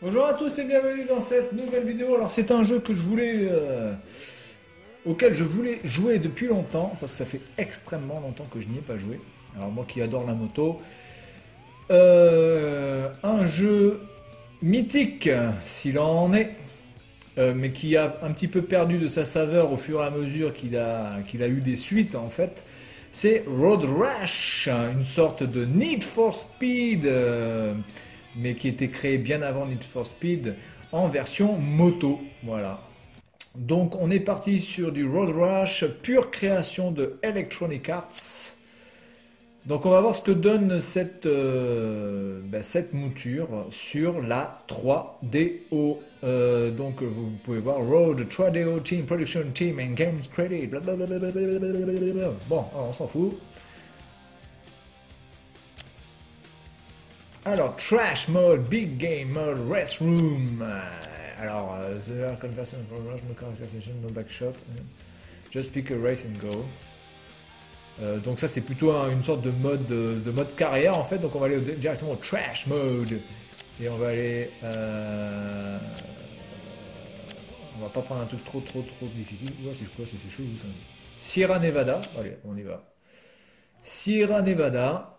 Bonjour à tous et bienvenue dans cette nouvelle vidéo. Alors c'est un jeu que je voulais, auquel je voulais jouer depuis longtemps, parce que ça fait extrêmement longtemps que je n'y ai pas joué. Alors moi qui adore la moto, un jeu mythique s'il en est, mais qui a un petit peu perdu de sa saveur au fur et à mesure qu'il a eu des suites en fait. C'est Road Rash, une sorte de Need for Speed, mais qui était créé bien avant Need for Speed en version moto. Voilà. Donc on est parti sur du Road Rash, pure création de Electronic Arts. Donc on va voir ce que donne cette mouture sur la 3DO. Donc vous pouvez voir Road 3DO Team Production Team and Games Credit. Blablabla. Bon, alors on s'en fout. Alors Trash Mode, Big Game Mode, Restroom. Alors The Conversion for Rush, no conversation, no backshot. Just pick a race and go. Donc ça c'est plutôt une sorte de mode carrière en fait. Donc on va aller directement au Trash Mode et on va aller on va pas prendre un truc trop difficile. Ouais, c'est quoi, c'est chaud ça. Sierra Nevada, allez on y va. Sierra Nevada.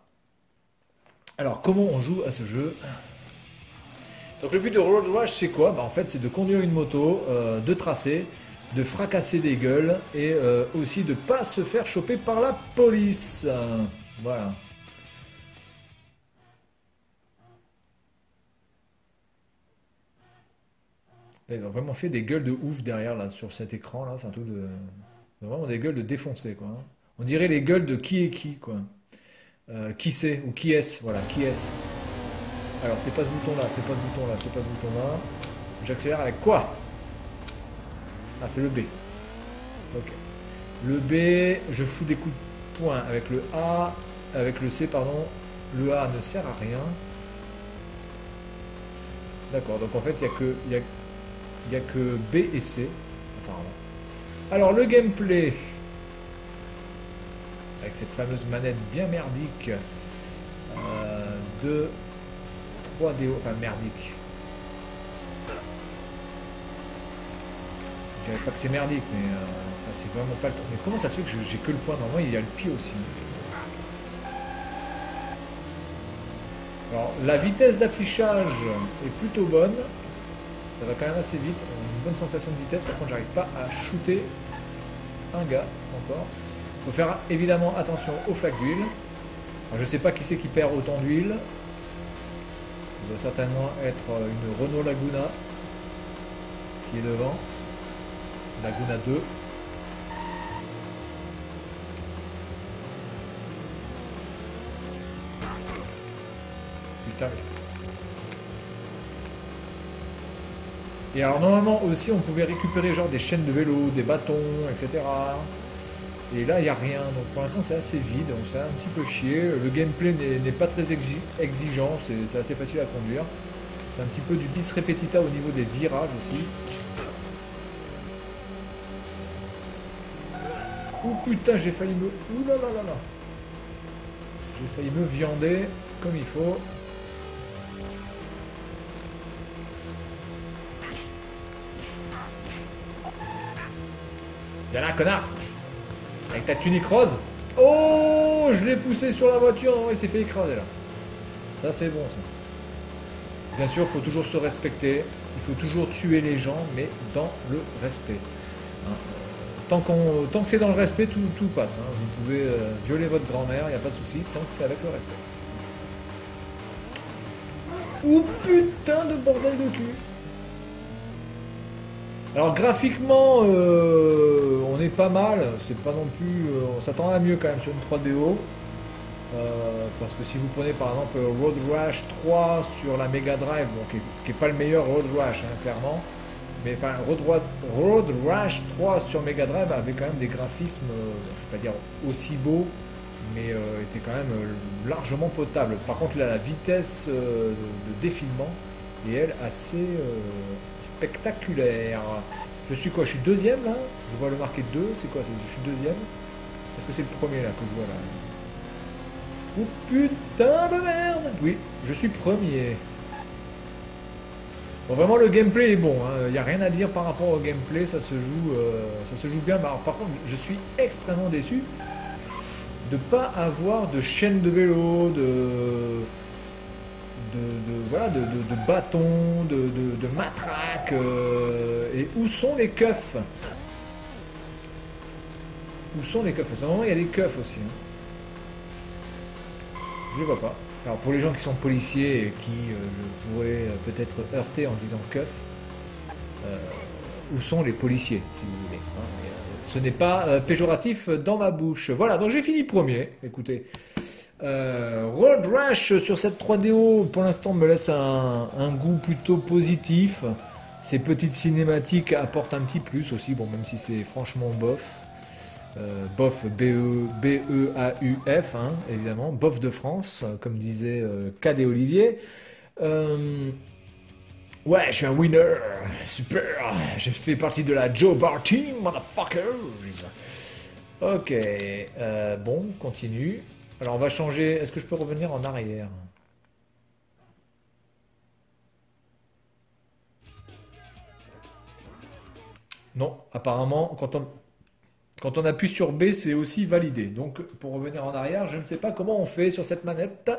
Alors comment on joue à ce jeu? Donc le but de Road Rash c'est quoi? En fait c'est de conduire une moto, de tracer, de fracasser des gueules et aussi de pas se faire choper par la police. Voilà. Là, ils ont vraiment fait des gueules de ouf derrière là sur cet écran là, c'est un truc de vraiment des gueules de défoncé quoi. On dirait les gueules de qui est qui quoi. Qui c'est ou qui est-ce, voilà, qui est-ce. Alors c'est pas ce bouton là, c'est pas ce bouton là, c'est pas ce bouton là. J'accélère avec quoi? Ah c'est le B. Ok. Le B, je fous des coups de poing avec le A, avec le C pardon. Le A ne sert à rien. D'accord, donc en fait il y a que B et C apparemment. Alors le gameplay avec cette fameuse manette bien merdique de 3DO, enfin merdique. Je dirais pas que c'est merdique, mais enfin, c'est vraiment pas le temps. Mais comment ça se fait que j'ai que le point? Normalement, il y a le pied aussi. Alors, la vitesse d'affichage est plutôt bonne. Ça va quand même assez vite. On a une bonne sensation de vitesse. Par contre, j'arrive pas à shooter un gars encore. Il faut faire évidemment attention aux flaques d'huile. Je sais pas qui c'est qui perd autant d'huile. Ça doit certainement être une Renault Laguna qui est devant. Laguna 2. Putain. Et alors normalement aussi on pouvait récupérer genre des chaînes de vélo, des bâtons, etc. Et là il n'y a rien. Donc pour l'instant c'est assez vide, on se fait un petit peu chier. Le gameplay n'est pas très exigeant, c'est assez facile à conduire. C'est un petit peu du bis repetita au niveau des virages aussi. Oh putain, j'ai failli me... Ouh là là là là. J'ai failli me viander comme il faut. Viens là, connard. Avec ta tunique rose. Oh, je l'ai poussé sur la voiture. Non, il s'est fait écraser là. Ça, c'est bon ça. Bien sûr, il faut toujours se respecter. Il faut toujours tuer les gens, mais dans le respect. Hein. Tant que c'est dans le respect, tout passe. Hein. Vous pouvez violer votre grand-mère, il n'y a pas de souci, tant que c'est avec le respect. Oh putain de bordel de cul! Alors graphiquement, on est pas mal, c'est pas non plus... on s'attend à mieux quand même sur une 3DO. Parce que si vous prenez par exemple Road Rash 3 sur la Mega Drive, bon, qui est pas le meilleur Road Rash, hein, clairement. Mais enfin, Road Rash 3 sur Mega Drive avait quand même des graphismes, je ne vais pas dire aussi beaux, mais était quand même largement potable. Par contre, là, la vitesse de défilement est, elle, assez spectaculaire. Je suis quoi? Je suis deuxième, là? Je vois le marqué 2, c'est quoi? Je suis deuxième? Est-ce que c'est le premier, là, que je vois, là? Oh putain de merde! Oui, je suis premier. Bon, vraiment le gameplay est bon, il n'y a rien à dire par rapport au gameplay, ça se joue bien. Mais alors, par contre, je suis extrêmement déçu de ne pas avoir de chaîne de vélo, voilà, de bâtons, de matraques. Et où sont les keufs? Où sont les keufs? À ce moment, il y a des keufs aussi. Je ne vois pas. Alors pour les gens qui sont policiers et qui je pourrais peut-être heurter en disant keuf, où sont les policiers, si vous voulez, hein, mais, ce n'est pas péjoratif dans ma bouche. Voilà, donc j'ai fini premier. Écoutez, Road Rash sur cette 3DO, pour l'instant, me laisse un goût plutôt positif. Ces petites cinématiques apportent un petit plus aussi, bon, même si c'est franchement bof. Bof, B-E-A-U-F, hein, évidemment, bof de France, comme disait Cadet Olivier. Ouais, je suis un winner, super, je fais partie de la Joe Bar Team, motherfuckers. Ok, bon, continue. Alors on va changer, est-ce que je peux revenir en arrière? Non, apparemment, quand on appuie sur B, c'est aussi validé. Donc, pour revenir en arrière, je ne sais pas comment on fait sur cette manette.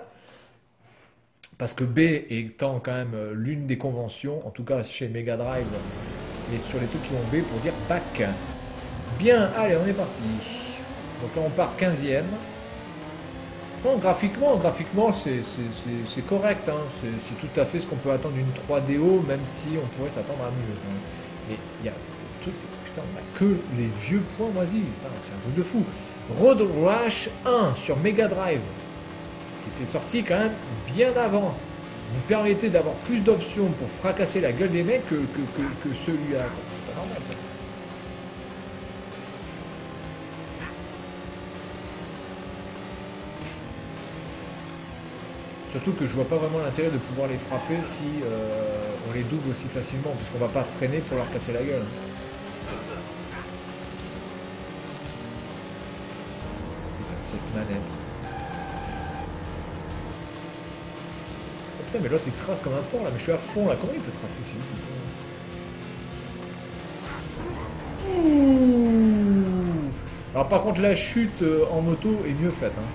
Parce que B étant quand même l'une des conventions, en tout cas chez Mega Drive et sur les trucs qui ont B pour dire back. Bien, allez, on est parti. Donc là, on part 15e. Non, graphiquement, c'est correct. Hein. C'est tout à fait ce qu'on peut attendre d'une 3DO, même si on pourrait s'attendre à mieux. Mais il y a le truc, c'est que putain, on n'a que les vieux points moisis. C'est un truc de fou. Road Rash 1 sur Mega Drive, qui était sorti quand même bien avant, vous permettez d'avoir plus d'options pour fracasser la gueule des mecs que celui-là. C'est pas normal ça. Surtout que je vois pas vraiment l'intérêt de pouvoir les frapper si on les double aussi facilement, puisqu'on va pas freiner pour leur casser la gueule. Putain, cette manette. Oh putain, mais l'autre il trace comme un porc là, mais je suis à fond là, comment il peut tracer aussi vite? Alors par contre la chute en moto est mieux faite. Hein.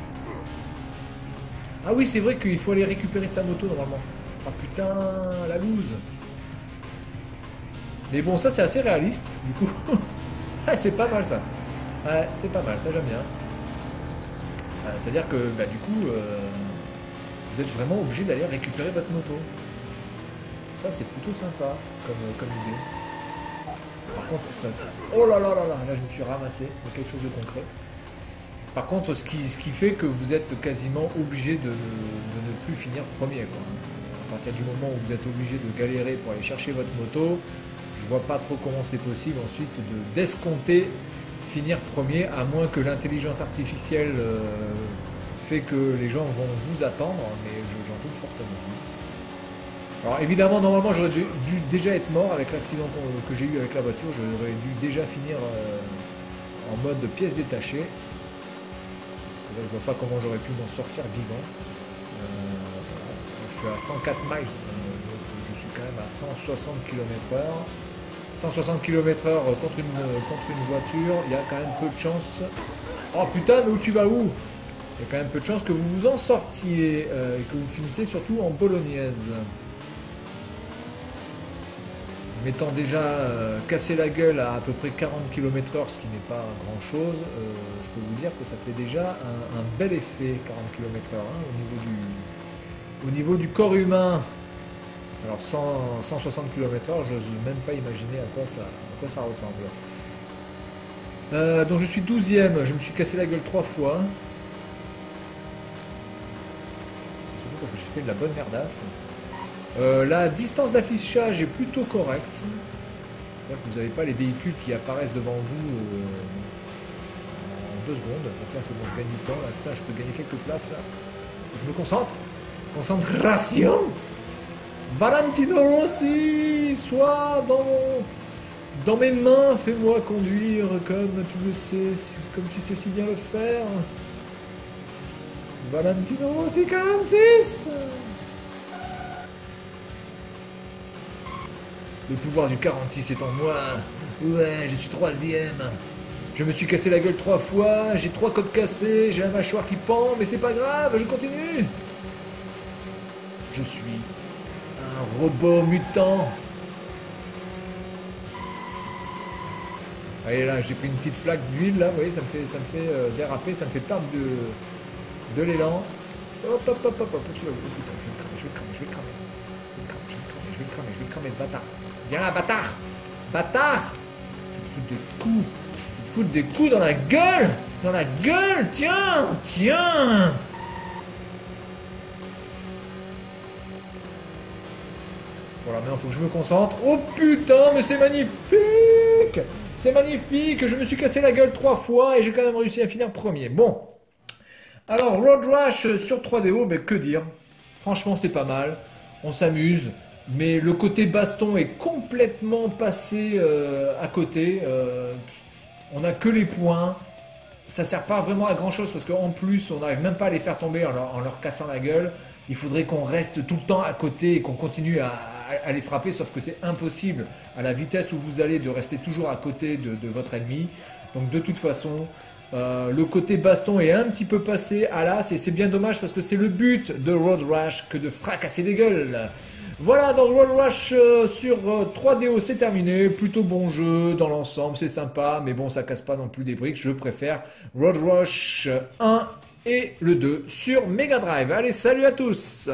Ah oui, c'est vrai qu'il faut aller récupérer sa moto normalement. Ah putain, la loose. Mais bon, ça c'est assez réaliste, du coup. Ah, c'est pas mal ça. Ouais, c'est pas mal, ça j'aime bien. C'est-à-dire que, bah, du coup, vous êtes vraiment obligé d'aller récupérer votre moto. Ça c'est plutôt sympa comme idée. Par contre, ça... Oh là là là là, là je me suis ramassé de quelque chose de concret. Par contre, ce qui fait que vous êtes quasiment obligé de ne plus finir premier. Quoi. À partir du moment où vous êtes obligé de galérer pour aller chercher votre moto, je vois pas trop comment c'est possible ensuite d'escompter finir premier, à moins que l'intelligence artificielle fait que les gens vont vous attendre, mais j'en doute fortement. Alors évidemment, normalement, j'aurais dû déjà être mort avec l'accident que j'ai eu avec la voiture, j'aurais dû déjà finir en mode pièce détachée. Je vois pas comment j'aurais pu m'en sortir vivant. Je suis à 104 miles, donc je suis quand même à 160 km/h. 160 km/h contre une voiture, il y a quand même peu de chance. Oh putain, mais où tu vas où? Il y a quand même peu de chance que vous vous en sortiez et que vous finissez surtout en bolognaise. M'étant déjà cassé la gueule à peu près 40 km/h, ce qui n'est pas grand chose, je peux vous dire que ça fait déjà un bel effet 40 km/h hein, au niveau du corps humain. Alors 160 km/h, je n'ose même pas imaginer à quoi ça ressemble. Donc je suis 12e, je me suis cassé la gueule 3 fois. C'est surtout parce que j'ai fait de la bonne merdasse. La distance d'affichage est plutôt correcte. C'est-à-dire que vous n'avez pas les véhicules qui apparaissent devant vous en 2 secondes. Donc là c'est bon, je gagne du temps. Là, putain, je peux gagner quelques places là. Faut que je me concentre. Concentration. Valentino Rossi, sois dans mes mains, fais-moi conduire comme tu le sais, comme tu sais si bien le faire. Valentino Rossi 46. Le pouvoir du 46 est en moi. Ouais, je suis troisième. Je me suis cassé la gueule 3 fois, j'ai 3 côtes cassées, j'ai la mâchoire qui pend, mais c'est pas grave, je continue. Je suis un robot mutant. Allez là, j'ai pris une petite flaque d'huile là, vous voyez, ça me fait déraper, ça me fait perdre de l'élan. Hop, hop, hop, hop, hop, oh putain, je vais le cramer, je vais le cramer ce bâtard. Viens là, bâtard. Bâtard. Je vais te foutre des coups. Je vais te foutre des coups dans la gueule. Dans la gueule, tiens, tiens. Voilà, maintenant il faut que je me concentre. Oh putain, mais c'est magnifique. C'est magnifique. Je me suis cassé la gueule 3 fois et j'ai quand même réussi à finir premier. Bon. Alors, Road Rash sur 3DO, ben, que dire? Franchement, c'est pas mal. On s'amuse. Mais le côté baston est complètement passé à côté. On n'a que les points. Ça sert pas vraiment à grand chose parce qu'en plus, on n'arrive même pas à les faire tomber en leur cassant la gueule. Il faudrait qu'on reste tout le temps à côté et qu'on continue à les frapper, sauf que c'est impossible à la vitesse où vous allez de rester toujours à côté de votre ennemi. Donc de toute façon, le côté baston est un petit peu passé à l'as et c'est bien dommage parce que c'est le but de Road Rash que de fracasser des gueules. Voilà, donc Road Rash sur 3DO c'est terminé, plutôt bon jeu dans l'ensemble, c'est sympa, mais bon ça casse pas non plus des briques, je préfère Road Rash 1 et le 2 sur Mega Drive. Allez, salut à tous!